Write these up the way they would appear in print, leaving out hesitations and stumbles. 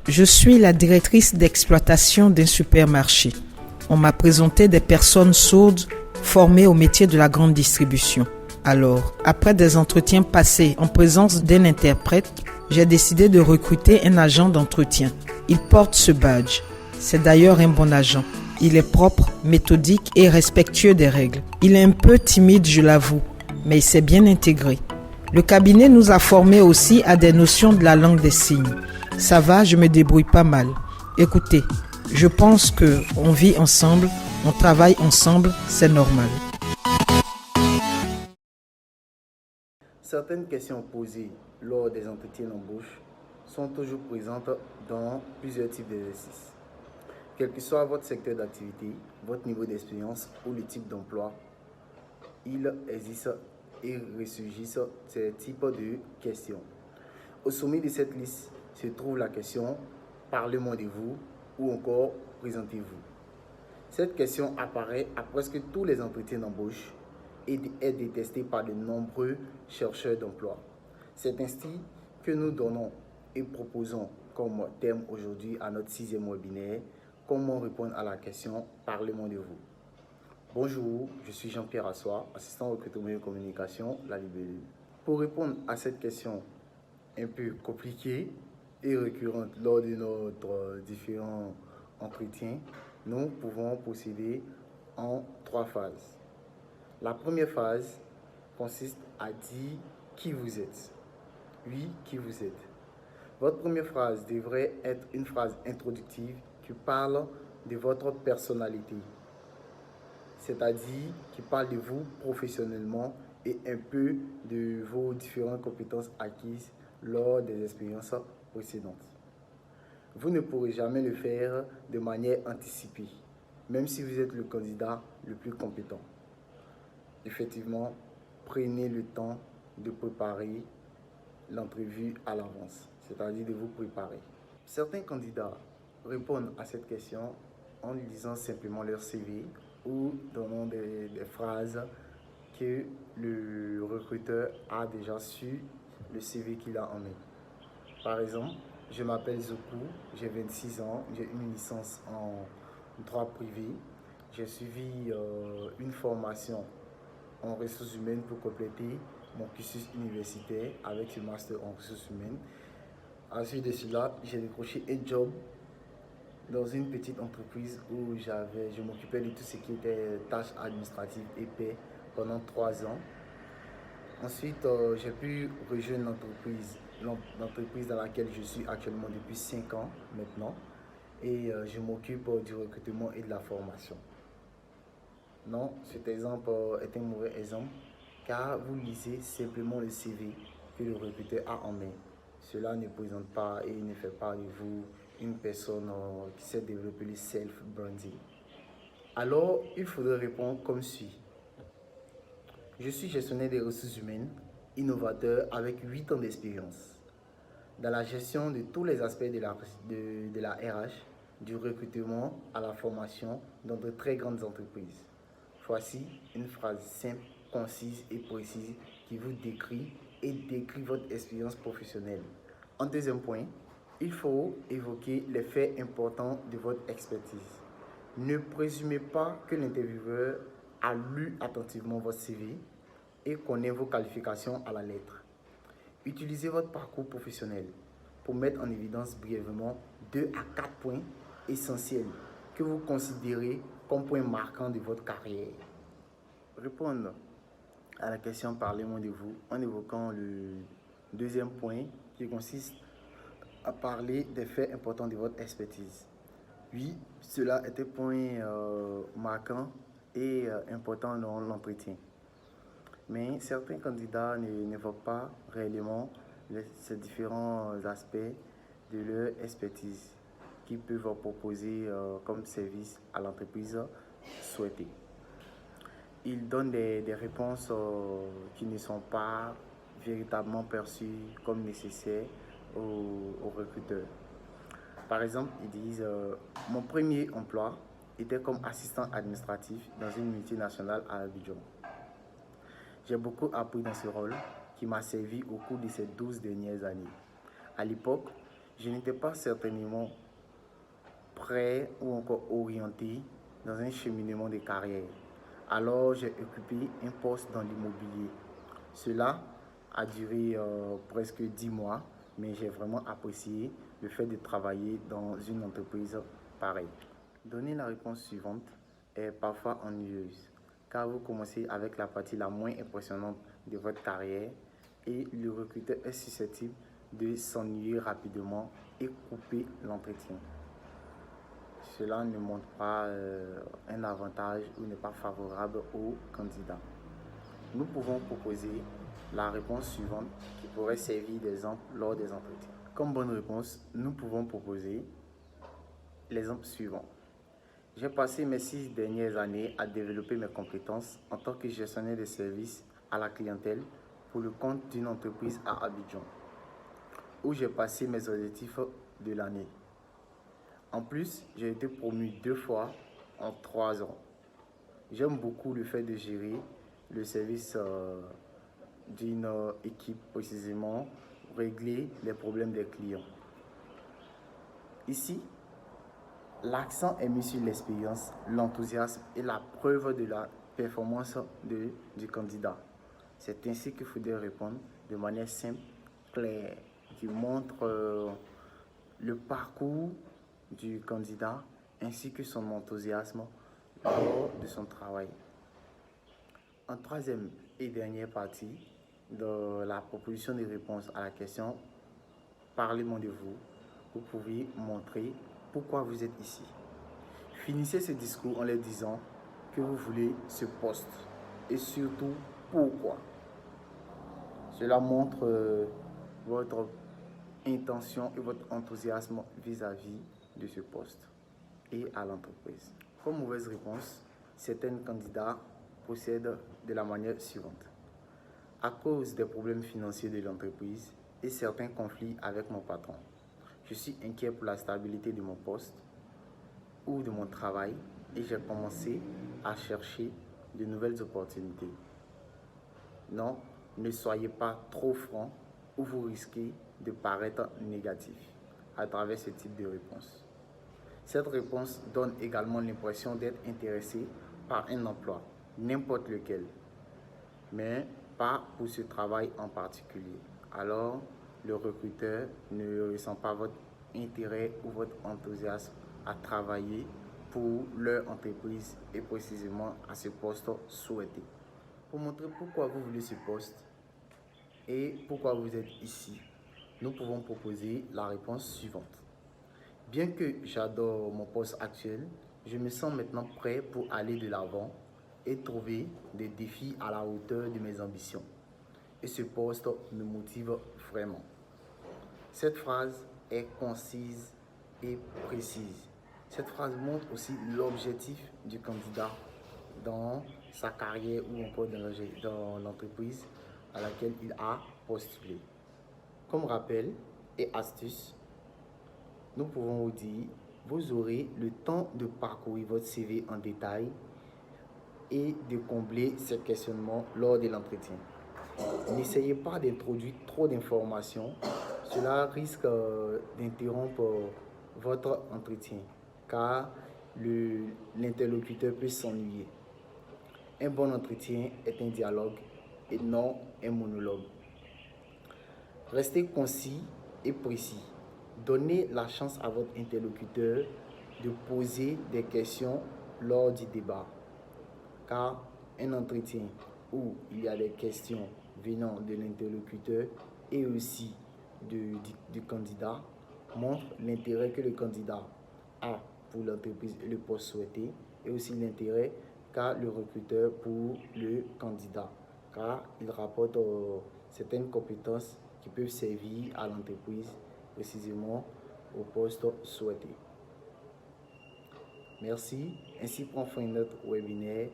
Je suis la directrice d'exploitation d'un supermarché. On m'a présenté des personnes sourdes formées au métier de la grande distribution. Alors, après des entretiens passés en présence d'un interprète, j'ai décidé de recruter un agent d'entretien. Il porte ce badge. C'est d'ailleurs un bon agent. Il est propre, méthodique et respectueux des règles. Il est un peu timide, je l'avoue, mais il s'est bien intégré. Le cabinet nous a formés aussi à des notions de la langue des signes. Ça va, je me débrouille pas mal. Écoutez, je pense qu'on vit ensemble, on travaille ensemble, c'est normal. Certaines questions posées lors des entretiens d'embauche sont toujours présentes dans plusieurs types d'exercices. Quel que soit votre secteur d'activité, votre niveau d'expérience ou le type d'emploi, il existe et ressurgissent ces types de questions. Au sommet de cette liste se trouve la question « Parlez-moi de vous » ou encore « Présentez-vous ». Cette question apparaît à presque tous les entretiens d'embauche et est détestée par de nombreux chercheurs d'emploi. C'est ainsi que nous donnons et proposons comme thème aujourd'hui à notre 6e webinaire « Comment répondre à la question « Parlez-moi de vous ». Bonjour, je suis Jean-Pierre Assois, assistant recrutement et communication, la Libellule. Pour répondre à cette question un peu compliquée et récurrente lors de notre différents entretiens, nous pouvons procéder en 3 phases. La première phase consiste à dire qui vous êtes. Oui, qui vous êtes. Votre première phrase devrait être une phrase introductive qui parle de votre personnalité, c'est-à-dire qui parle de vous professionnellement et un peu de vos différentes compétences acquises lors des expériences précédentes. Vous ne pourrez jamais le faire de manière anticipée, même si vous êtes le candidat le plus compétent. Effectivement, prenez le temps de préparer l'entrevue à l'avance, c'est-à-dire de vous préparer. Certains candidats répondent à cette question en lisant simplement leur CV ou donnant des phrases que le recruteur a déjà su le CV qu'il a en main. Par exemple, je m'appelle Zoku, j'ai 26 ans, j'ai une licence en droit privé. J'ai suivi une formation en ressources humaines pour compléter mon cursus universitaire avec ce master en ressources humaines. Ensuite de cela, j'ai décroché un job dans une petite entreprise où je m'occupais de tout ce qui était tâches administratives et paie pendant 3 ans. Ensuite, j'ai pu rejoindre l'entreprise dans laquelle je suis actuellement depuis 5 ans maintenant. Et je m'occupe du recrutement et de la formation. Non, cet exemple est un mauvais exemple car vous lisez simplement le CV que le recruteur a en main. Cela ne présente pas et ne fait pas de vous une personne qui sait développer le self-branding. Alors, il faudrait répondre comme suit. Je suis gestionnaire des ressources humaines, innovateur avec 8 ans d'expérience dans la gestion de tous les aspects de la RH, du recrutement à la formation dans de très grandes entreprises. Voici une phrase simple, concise et précise qui vous décrit et décrit votre expérience professionnelle. En deuxième point, il faut évoquer les faits importants de votre expertise. Ne présumez pas que l'intervieweur a lu attentivement votre CV et connaît vos qualifications à la lettre. Utilisez votre parcours professionnel pour mettre en évidence brièvement 2 à 4 points essentiels que vous considérez comme points marquants de votre carrière. Répondre à la question « Parlez-moi de vous » en évoquant le deuxième point qui consiste à parler des faits importants de votre expertise. Oui, cela est un point marquant et important dans l'entretien. Mais certains candidats n'évoquent pas réellement ces différents aspects de leur expertise qu'ils peuvent proposer comme service à l'entreprise souhaitée. Ils donnent des réponses qui ne sont pas véritablement perçues comme nécessaires aux recruteurs. Par exemple, ils disent « Mon premier emploi était comme assistant administratif dans une multinationale à Abidjan. J'ai beaucoup appris dans ce rôle qui m'a servi au cours de ces 12 dernières années. À l'époque, Je n'étais pas certainement prêt ou encore orienté dans un cheminement de carrière. Alors j'ai occupé un poste dans l'immobilier. Cela a duré presque 10 mois, mais j'ai vraiment apprécié le fait de travailler dans une entreprise pareille. Donner la réponse suivante est parfois ennuyeuse, car vous commencez avec la partie la moins impressionnante de votre carrière et le recruteur est susceptible de s'ennuyer rapidement et couper l'entretien. Cela ne montre pas un avantage ou n'est pas favorable aux candidats. Nous pouvons proposer la réponse suivante qui pourrait servir d'exemple lors des entretiens. Comme bonne réponse, nous pouvons proposer l'exemple suivant. J'ai passé mes 6 dernières années à développer mes compétences en tant que gestionnaire de services à la clientèle pour le compte d'une entreprise à Abidjan, où j'ai passé mes objectifs de l'année. En plus, j'ai été promu 2 fois en 3 ans. J'aime beaucoup le fait de gérer le service d'une équipe, précisément régler les problèmes des clients. Ici, l'accent est mis sur l'expérience, l'enthousiasme et la preuve de la performance du candidat. C'est ainsi qu'il faudrait répondre de manière simple, claire, qui montre le parcours du candidat ainsi que son enthousiasme lors de son travail. En troisième et dernière partie de la proposition de réponse à la question « Parlez-moi de vous », vous pouvez montrer pourquoi vous êtes ici. Finissez ce discours en leur disant que vous voulez ce poste et surtout pourquoi. Cela montre votre intention et votre enthousiasme vis-à-vis de ce poste et à l'entreprise. Comme mauvaise réponse, certains candidats procèdent de la manière suivante. À cause des problèmes financiers de l'entreprise et certains conflits avec mon patron, je suis inquiet pour la stabilité de mon poste ou de mon travail et j'ai commencé à chercher de nouvelles opportunités. Non, ne soyez pas trop franc ou vous risquez de paraître négatif à travers ce type de réponse. Cette réponse donne également l'impression d'être intéressé par un emploi, n'importe lequel, mais pas pour ce travail en particulier. Alors, le recruteur ne ressent pas votre intérêt ou votre enthousiasme à travailler pour leur entreprise et précisément à ce poste souhaité. Pour montrer pourquoi vous voulez ce poste et pourquoi vous êtes ici, nous pouvons proposer la réponse suivante. Bien que j'adore mon poste actuel, je me sens maintenant prêt pour aller de l'avant et trouver des défis à la hauteur de mes ambitions. Et ce poste me motive vraiment. Cette phrase est concise et précise. Cette phrase montre aussi l'objectif du candidat dans sa carrière ou encore dans l'entreprise à laquelle il a postulé. Comme rappel et astuce, nous pouvons vous dire, vous aurez le temps de parcourir votre CV en détail et de combler ces questionnements lors de l'entretien. N'essayez pas d'introduire trop d'informations, cela risque d'interrompre votre entretien car l'interlocuteur peut s'ennuyer. Un bon entretien est un dialogue et non un monologue. Restez concis et précis. Donnez la chance à votre interlocuteur de poser des questions lors du débat. Car un entretien où il y a des questions venant de l'interlocuteur et aussi du candidat montre l'intérêt que le candidat a pour l'entreprise et le poste souhaité et aussi l'intérêt qu'a le recruteur pour le candidat car il rapporte certaines compétences qui peuvent servir à l'entreprise précisément au poste souhaité. Merci. Ainsi prend fin notre webinaire.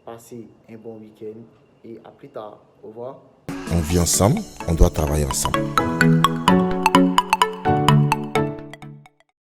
Passez un bon week-end et à plus tard. Au revoir. On vit ensemble, on doit travailler ensemble.